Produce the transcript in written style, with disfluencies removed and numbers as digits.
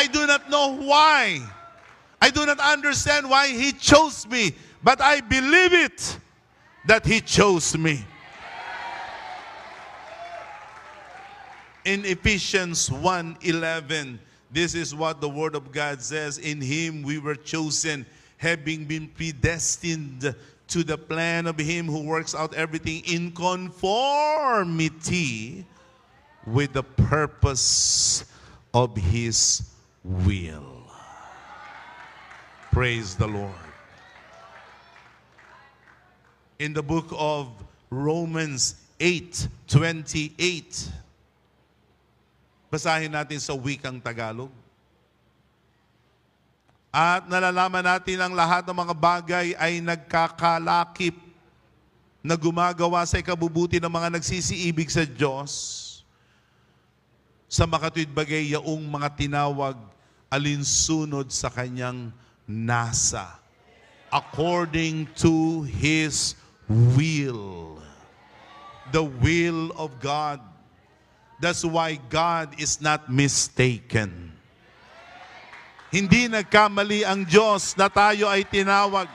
I do not know why. I do not understand why He chose me. But I believe it, that He chose me. In Ephesians 1:11, this is what the Word of God says. In Him we were chosen, having been predestined to the plan of Him who works out everything in conformity with the purpose of His will. Praise the Lord. In the book of Romans 8:28, basahin natin sa wikang Tagalog. At nalalaman natin ang lahat ng mga bagay ay nagkakalakip na gumagawa sa ikabubuti ng mga nagsisiibig sa Diyos, sa makatuwid bagay yaong mga tinawag alinsunod sa Kanyang nasa, according to His will. The will of God. That's why God is not mistaken. Hindi nagkamali ang Diyos na tayo ay tinawag.